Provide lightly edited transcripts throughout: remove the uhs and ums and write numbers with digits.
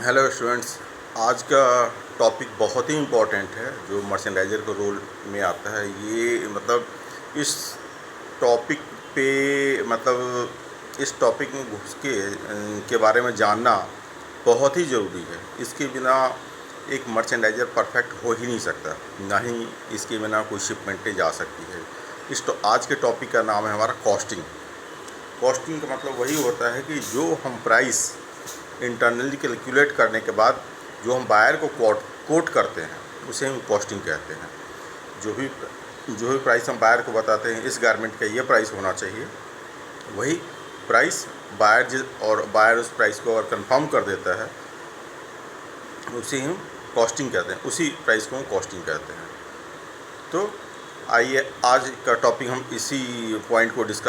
Hello students. आज का topic बहुत ही इम्पोर्टेंट है जो मर्चेंडाइजर के रोल में आता है। ये इस टॉपिक पे इस टॉपिक में घुस के बारे में जानना बहुत ही ज़रूरी है। इसके बिना एक मर्चेंडाइजर परफेक्ट हो ही नहीं सकता, ना ही इसके बिना कोई शिपमेंटें जा सकती है। आज के टॉपिक का नाम है हमारा कॉस्टिंग। कॉस्टिंग का मतलब वही होता है कि जो हम प्राइस इंटरनली कैलकुलेट करने के बाद जो हम बायर को कोट करते हैं उसे हम कॉस्टिंग कहते हैं। जो भी प्राइस हम बायर को बताते हैं इस गारमेंट का ये प्राइस होना चाहिए, वही प्राइस बायर उस प्राइस को अगर कंफर्म कर देता है उसे हम कॉस्टिंग कहते हैं, उसी प्राइस को हम कॉस्टिंग कहते हैं। तो आइए आज का टॉपिक हम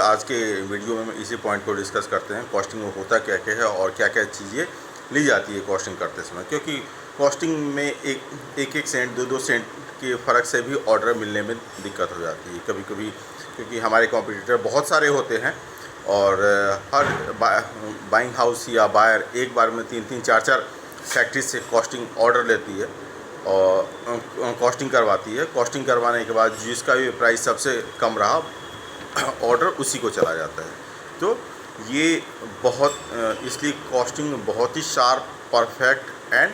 आज के वीडियो में इसी पॉइंट को डिस्कस करते हैं। कॉस्टिंग में होता क्या क्या है और क्या क्या चीज़ें ली जाती है कॉस्टिंग करते समय, क्योंकि कॉस्टिंग में एक सेंट दो सेंट के फ़र्क से भी ऑर्डर मिलने में दिक्कत हो जाती है कभी कभी, क्योंकि हमारे कॉम्पिटिटर बहुत सारे होते हैं और हर बाइंग हाउस या बायर एक बार में 3-4 फैक्ट्री से कॉस्टिंग ऑर्डर लेती है और कॉस्टिंग करवाती है। कॉस्टिंग करवाने के बाद जिसका भी प्राइस सबसे कम रहा ऑर्डर उसी को चला जाता है। तो ये इसलिए कॉस्टिंग बहुत ही शार्प, परफेक्ट एंड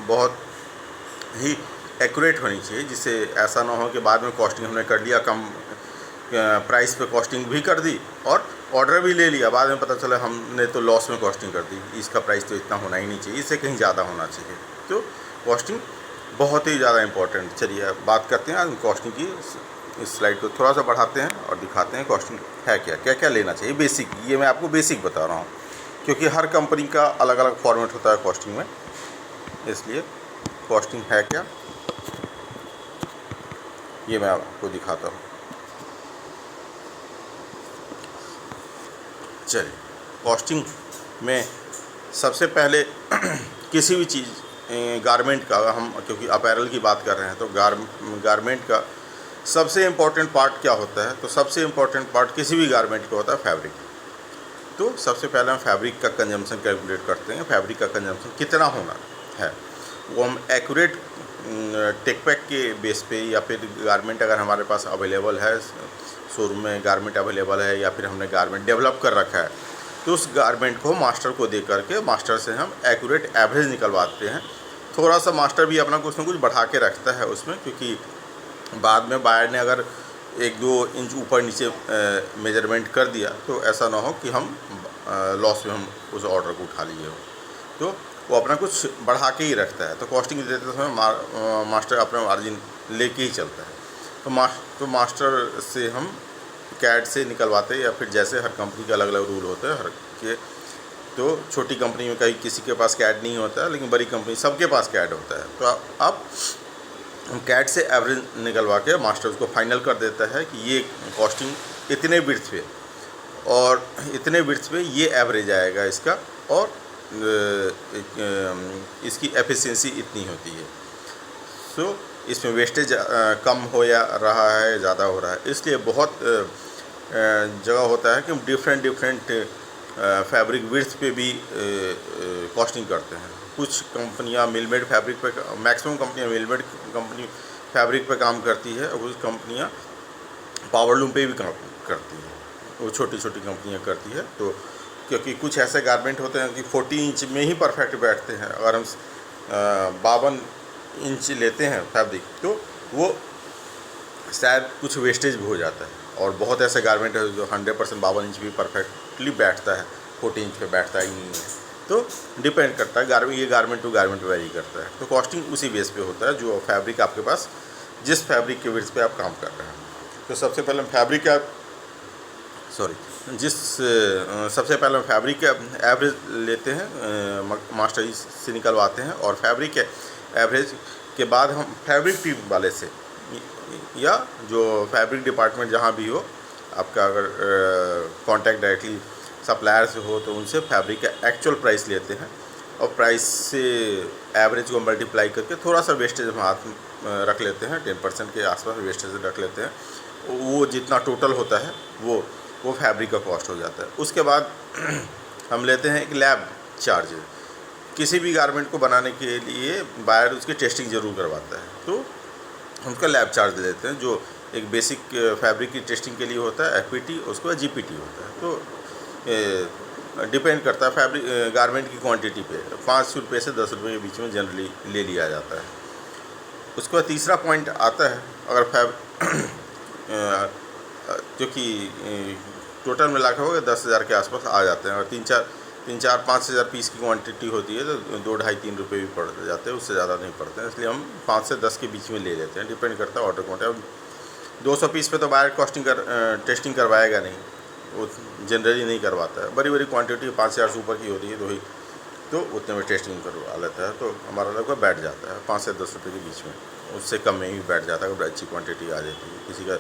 बहुत ही एक्यूरेट होनी चाहिए, जिससे ऐसा ना हो कि बाद में कॉस्टिंग हमने कर लिया, कम प्राइस पे कॉस्टिंग भी कर दी और ऑर्डर भी ले लिया, बाद में पता चला हमने तो लॉस में कॉस्टिंग कर दी, इसका प्राइस तो इतना होना ही नहीं चाहिए, इससे कहीं ज़्यादा होना चाहिए। तो कॉस्टिंग बहुत ही ज़्यादा इम्पोर्टेंट। चलिए बात करते हैं आज कॉस्टिंग की। इस स्लाइड को थोड़ा सा बढ़ाते हैं और दिखाते हैं कॉस्टिंग है क्या, क्या क्या लेना चाहिए। बेसिक, ये मैं आपको बेसिक बता रहा हूँ क्योंकि हर कंपनी का अलग अलग फॉर्मेट होता है कॉस्टिंग में, इसलिए कॉस्टिंग है क्या ये मैं आपको दिखाता हूँ। चलिए, कॉस्टिंग में सबसे पहले किसी भी चीज़ गारमेंट का, हम क्योंकि अपैरल की बात कर रहे हैं तो गारमेंट का सबसे इम्पोर्टेंट पार्ट क्या होता है, तो सबसे इम्पोर्टेंट पार्ट किसी भी गारमेंट का होता है फैब्रिक। तो सबसे पहले हम फैब्रिक का कंजम्पशन कैलकुलेट करते हैं। फैब्रिक का कंजम्पशन कितना होना है वो हम एक्यूरेट टेकपैक के बेस पे, या फिर गारमेंट अगर हमारे पास अवेलेबल है, शोरूम में गारमेंट अवेलेबल है या फिर हमने गारमेंट डेवलप कर रखा है, तो उस गारमेंट को मास्टर को दे करके मास्टर से हम एक्यूरेट एवरेज निकलवाते हैं। थोड़ा सा मास्टर भी अपना कुछ ना कुछ बढ़ा के रखता है उसमें, क्योंकि बाद में बायर ने अगर 1-2 इंच ऊपर नीचे मेजरमेंट कर दिया तो ऐसा ना हो कि हम लॉस में हम उस ऑर्डर को उठा लिए हो। तो वो अपना कुछ बढ़ा के ही रखता है। तो कॉस्टिंग देते समय मास्टर अपना मार्जिन लेके ही चलता है। तो मास्टर से हम कैड से निकलवाते हैं, या फिर जैसे हर कंपनी के अलग अलग रूल होते हैं हर के। तो छोटी कंपनी में कहीं किसी के पास कैड नहीं होता है, लेकिन बड़ी कंपनी सबके पास कैड होता है। तो अब कैड से एवरेज निकलवा के मास्टर उसको फाइनल कर देता है कि ये कॉस्टिंग इतने विड्थ पे और इतने विड्थ पे ये एवरेज आएगा इसका, और इसकी एफिशिएंसी इतनी होती है। सो इसमें वेस्टेज कम हो या रहा है, ज़्यादा हो रहा है, इसलिए बहुत जगह होता है कि हम डिफरेंट फैब्रिक विड्थ पे भी कॉस्टिंग करते हैं। कुछ कंपनियां मिलमेड फैब्रिक पे, मैक्सिमम कंपनियां मिलमेड कंपनी फैब्रिक पे काम करती है, और कुछ कंपनियां पावरलूम पे भी काम करती है, वो छोटी छोटी कंपनियां करती है। तो क्योंकि कुछ ऐसे गारमेंट होते हैं कि 40 इंच में ही परफेक्ट बैठते हैं, अगर हम 52 इंच लेते हैं फैब्रिक तो वो शायद कुछ वेस्टेज भी हो जाता है। और बहुत ऐसे गारमेंट है जो 100% 52 इंच भी परफेक्टली बैठता है, 40 इंच पे बैठता ही नहीं है। तो डिपेंड करता है, ये गारमेंट टू गारमेंट वेरी करता है। तो कॉस्टिंग उसी बेस पे होता है जो फैब्रिक आपके पास, जिस फैब्रिक के विड्थ पे आप काम कर रहे हैं। तो सबसे पहले फैब्रिक का सबसे पहले हम फैब्रिक का एवरेज लेते हैं, मास्टर से निकलवाते हैं, और फैब्रिक के एवरेज के बाद हम फैब्रिक टीम वाले से, या जो फैब्रिक डिपार्टमेंट जहाँ भी हो आपका, अगर कांटेक्ट डायरेक्टली सप्लायर से हो तो उनसे फैब्रिक का एक्चुअल प्राइस लेते हैं, और प्राइस से एवरेज को मल्टीप्लाई करके थोड़ा सा वेस्टेज हम हाथ में रख लेते हैं, 10% के आसपास वेस्टेज रख लेते हैं। वो जितना टोटल होता है वो फैब्रिक का कॉस्ट हो जाता है। उसके बाद हम लेते हैं एक लैब चार्ज। किसी भी गारमेंट को बनाने के लिए बायर उसकी टेस्टिंग ज़रूर करवाता है, तो उनका लैब चार्ज लेते हैं, जो एक बेसिक फैब्रिक की टेस्टिंग के लिए होता है एफपीटी, उसके बाद जीपीटी होता है। तो डिपेंड करता है फैब्रिक गारमेंट की क्वांटिटी पे, 5 रुपये से 10 रुपये के बीच में जनरली ले लिया जाता है। उसके बाद तीसरा पॉइंट आता है, अगर क्योंकि टोटल मिला के होगा 10,000 के आसपास आ जाते हैं, और तीन चार 5,000 पीस की क्वांटिटी होती है तो 2 ढाई 3 रुपये भी पड़ जाते हैं, उससे ज़्यादा नहीं पड़ते हैं, इसलिए हम 5 से 10 के बीच में ले लेते हैं, डिपेंड करता है ऑर्डर क्वांटिटी। अब 200 पीस पे तो बायर टेस्टिंग करवाएगा नहीं, वो जनरली नहीं करवाता है। बड़ी बड़ी क्वांटिटी 5,000 से ऊपर की होती है तो उतने में टेस्टिंग करवा लेता है, तो हमारा लगभग बैठ जाता है 5 से 10 रुपये के बीच में, उससे कम में ही बैठ जाता है अगर अच्छी क्वांटिटी आ जाती है। किसी का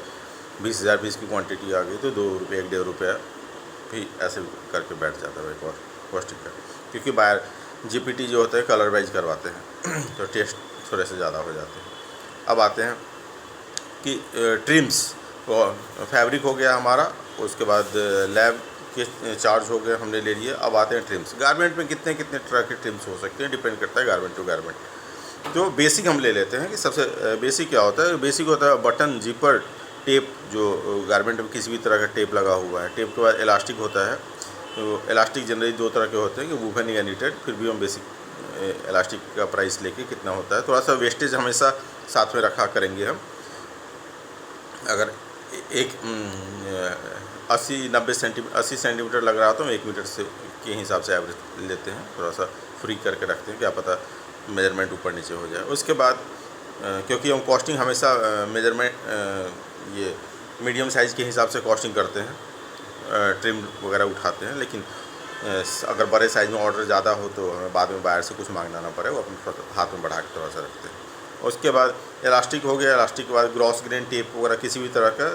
20,000 पीस की क्वांटिटी आ गई तो 2 रुपये 1 डेढ़ रुपया भी ऐसे करके बैठ जाता है एक और कॉस्टिंग का, क्योंकि बायर जीपीटी जो होता है कलर वाइज करवाते हैं तो टेस्ट थोड़े से ज़्यादा हो जाते हैं। अब आते हैं कि ट्रिम्स, तो फैब्रिक हो गया हमारा, उसके बाद लैब के चार्ज हो गए हमने ले लिए। अब आते हैं ट्रिम्स। गारमेंट में कितने कितने तरह के ट्रिम्स हो सकते हैं, डिपेंड करता है गारमेंट टू गारमेंट। तो बेसिक हम ले लेते हैं कि सबसे बेसिक क्या होता है। बेसिक होता है बटन, जिपर, टेप, जो गारमेंट में किसी भी तरह का टेप लगा हुआ है। टेप के बाद इलास्टिक होता है, तो इलास्टिक जनरली 2 तरह के होते हैं कि वूफन या नीटेड, फिर भी हम बेसिक इलास्टिक का प्राइस लेके कितना होता है। थोड़ा सा वेस्टेज हमेशा साथ में रखा करेंगे हम। अगर एक 80 सेंटीमीटर लग रहा तो हम 1 मीटर से के हिसाब से एवरेज लेते हैं, थोड़ा सा फ्री करके रखते हैं, क्या पता मेजरमेंट ऊपर नीचे हो जाए। उसके बाद क्योंकि हम कॉस्टिंग हमेशा मेजरमेंट ये मीडियम साइज़ के हिसाब से कॉस्टिंग करते हैं, ट्रिम वगैरह उठाते हैं, लेकिन अगर बड़े साइज़ में ऑर्डर ज़्यादा हो तो हमें बाद में बाहर से कुछ मांगना ना पड़े, वो अपने हाथ में बढ़ा के थोड़ा सा रखते हैं। उसके बाद इलास्टिक हो गया। इलास्टिक के बाद ग्रॉस ग्रेन टेप वगैरह किसी भी तरह का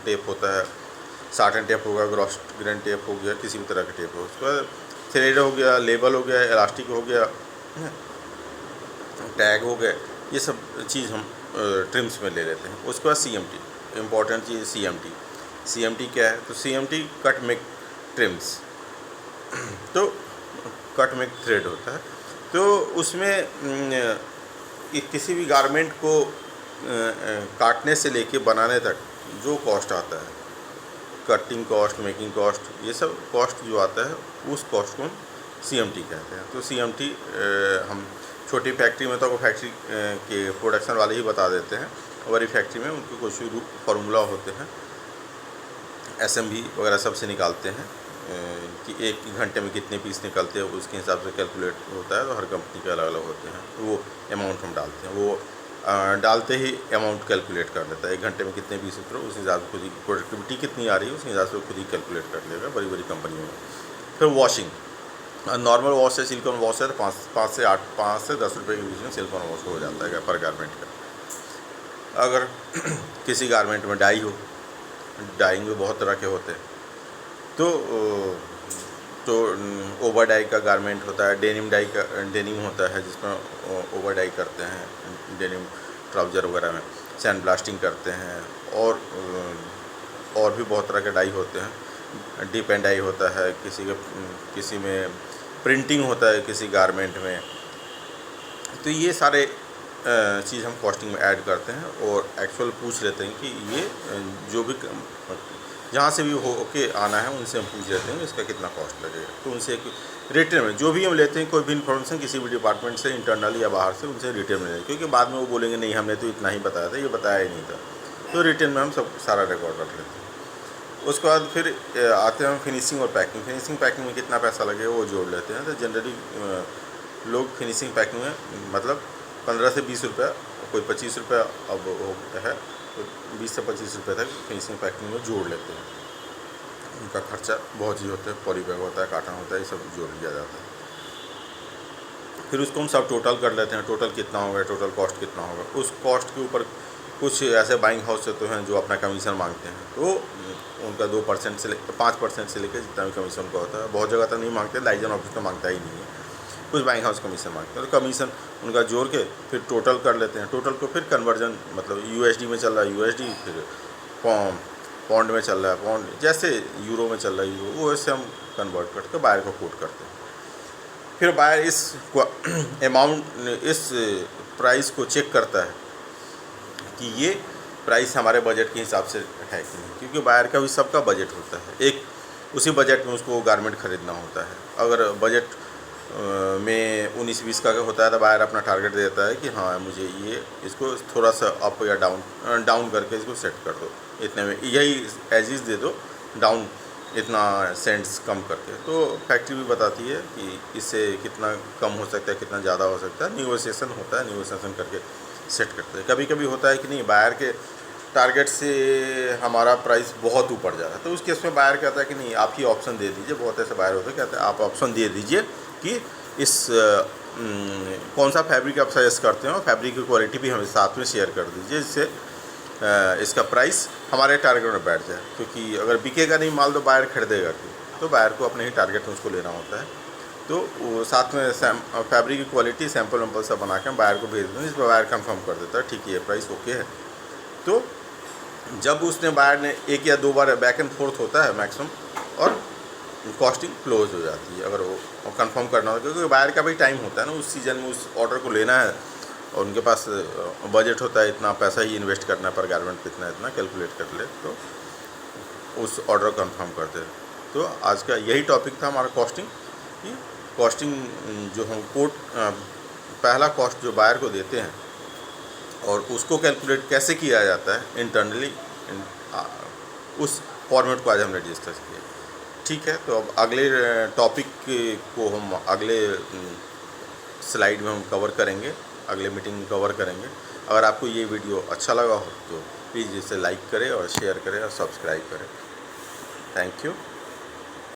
टेप होता है, साटन टेप होगा, ग्रॉस ग्रेन टेप हो गया, किसी भी तरह का टेप हो। उसके बाद थ्रेड हो गया, लेबल हो गया, इलास्टिक हो गया, टैग हो गए, ये सब चीज़ हम ट्रिम्स में ले लेते हैं। उसके बाद CMT, इम्पॉर्टेंट चीज़ CMT क्या है, तो CMT कट मेक ट्रिम्स, तो कट मेक थ्रेड होता है। तो उसमें किसी भी गारमेंट को काटने से लेके बनाने तक जो कॉस्ट आता है, कटिंग कॉस्ट, मेकिंग कॉस्ट, ये सब कॉस्ट जो आता है उस कॉस्ट को हम CMT कहते हैं। तो CMT हम छोटी फैक्ट्री में तो फैक्ट्री के प्रोडक्शन वाले ही बता देते हैं, बड़ी फैक्ट्री में उनके कुछ फार्मूला होते हैं, SMV वगैरह सबसे निकालते हैं कि 1 घंटे में कितने पीस निकलते हैं, उसके हिसाब से कैलकुलेट होता है। तो हर कंपनी के अलग अलग होते हैं, तो वो अमाउंट हम डालते हैं, वो डालते ही अमाउंट कैलकुलेट कर लेता है। 1 घंटे में कितने पीस उतरो, उस हिसाब से खुद ही प्रोडक्टिविटी कितनी आ रही है उस हिसाब से खुद ही कैलकुलेट कर लेगा बड़ी बड़ी कंपनियों में। फिर वॉशिंग, नॉर्मल वॉश है, सिलिकॉन वॉश है, तो 5 से 10 रुपये के बीच में सिलिकॉन वॉश हो जाता है पर गारमेंट का। अगर किसी गारमेंट में डाई हो, डाइंग में बहुत तरह के होते हैं, तो ओवर डाई का गारमेंट होता है, डेनिम होता है जिसमें ओवर डाई करते हैं, डेनिम ट्राउज़र वगैरह में सैंड ब्लास्टिंग करते हैं, और भी बहुत तरह के डाई होते हैं। डिप एंड डाई होता है, किसी में प्रिंटिंग होता है किसी गारमेंट में। तो ये सारे चीज़ हम कॉस्टिंग में ऐड करते हैं और एक्चुअल पूछ लेते हैं कि ये जो भी जहाँ से भी हो के आना है उनसे हम पूछ लेते हैं इसका कितना कॉस्ट लगेगा। तो उनसे एक रिटर्न में जो भी हम लेते हैं, कोई भी इन्फॉर्मेशन किसी भी डिपार्टमेंट से, इंटरनल या बाहर से, उनसे रिटर्न में लेते हैं, क्योंकि बाद में वो बोलेंगे नहीं हमने तो इतना ही बताया था, ये बताया ही नहीं था। तो रिटर्न में हम सब सारा रिकॉर्ड रख लेते हैं। उसके बाद फिर आते हैं हम फिनिशिंग और पैकिंग। फिनिशिंग पैकिंग में कितना पैसा लगेगा वो जोड़ लेते हैं। तो जनरली लोग फिनिशिंग पैकिंग में मतलब 15 से 20 रुपया, कोई 25 रुपया अब हो है, तो 20 से 25 रुपये तक फिनिशिंग पैकिंग में जोड़ लेते हैं। उनका खर्चा बहुत ही होता है, पॉली बैग होता है, काटन होता है, ये सब जोड़ लिया जाता है। फिर उसको हम सब टोटल कर लेते हैं, टोटल कितना होगा, टोटल कॉस्ट कितना होगा। उस कॉस्ट के ऊपर कुछ ऐसे बाइंग हाउस होते हैं जो अपना कमीशन मांगते हैं, तो उनका 2% से 5% से लेकर जितना भी कमीशन का होता है, बहुत जगह तक नहीं मांगते, लाइजन ऑफिस तो मांगता ही नहीं है, कुछ बाइंग हाउस कमीशन मांगते हैं। तो कमीशन उनका जोड़ के फिर टोटल कर लेते हैं। टोटल को फिर कन्वर्जन, मतलब USD में चल रहा है USD, फिर पौंड में चल रहा है पौंड, जैसे यूरो में चल रहा है यूरो, वो वैसे हम कन्वर्ट करके बायर को कोट करते हैं। फिर बायर इस अमाउंट इस प्राइस को चेक करता है कि ये प्राइस हमारे बजट के हिसाब से है कि नहीं, क्योंकि बायर का भी सबका बजट होता है। एक उसी बजट में उसको गारमेंट ख़रीदना होता है। अगर बजट में 19-20 का होता है तो बायर अपना टारगेट देता है कि हाँ मुझे ये इसको थोड़ा सा अप या डाउन करके इसको सेट कर दो, इतने में यही एज इज़ दे दो, डाउन इतना सेंट्स कम करके। तो फैक्ट्री भी बताती है कि इससे कितना कम हो सकता है, कितना ज़्यादा हो सकता है। निगोशिएशन होता है, निगोशिएशन करके सेट करते हैं। कभी कभी होता है कि नहीं, बायर के टारगेट से हमारा प्राइस बहुत ऊपर जा रहा है, तो उस केस में बायर कहता है कि नहीं आप ही ऑप्शन दे दीजिए। बहुत ऐसे बायर होते हैं कहते हैं आप ऑप्शन दे दीजिए कि इस कौन सा फैब्रिक आप सजेस्ट करते हो, फैब्रिक की क्वालिटी भी हमें साथ में शेयर कर दीजिए, जिससे इसका प्राइस हमारे टारगेट में बैठ जाए। क्योंकि अगर बिकेगा नहीं माल तो बायर खरीदेगा क्यों, तो बायर को अपने ही टारगेट में उसको लेना होता है। तो वो साथ में फैब्रिक की क्वालिटी सैम्पल वैम्पल सब बना के हम बायर को भेज देते हैं, इस पर बायर कंफर्म कर देता है ठीक है ये प्राइस ओके है। तो जब उसने बायर ने एक या दो बार बैक एंड फोर्थ होता है मैक्सिमम, और कॉस्टिंग क्लोज हो जाती है। अगर वो कंफर्म करना हो, क्योंकि बायर का भी टाइम होता है ना, उस सीज़न में उस ऑर्डर को लेना है और उनके पास बजट होता है इतना पैसा ही इन्वेस्ट करना है पर गारमेंट पे, इतना कैलकुलेट कर ले तो उस ऑर्डर को कंफर्म करते हैं। तो आज का यही टॉपिक था हमारा कॉस्टिंग, कि कॉस्टिंग जो हम पहला कॉस्ट जो बायर को देते हैं और उसको कैलकुलेट कैसे किया जाता है इंटरनली, उस फॉर्मेट को आज हमने डिस्कस किया। ठीक है, तो अब अगले टॉपिक को हम अगले स्लाइड में हम कवर करेंगे, अगले मीटिंग में कवर करेंगे। अगर आपको ये वीडियो अच्छा लगा हो तो प्लीज़ इसे लाइक करें और शेयर करें और सब्सक्राइब करें। Thank you.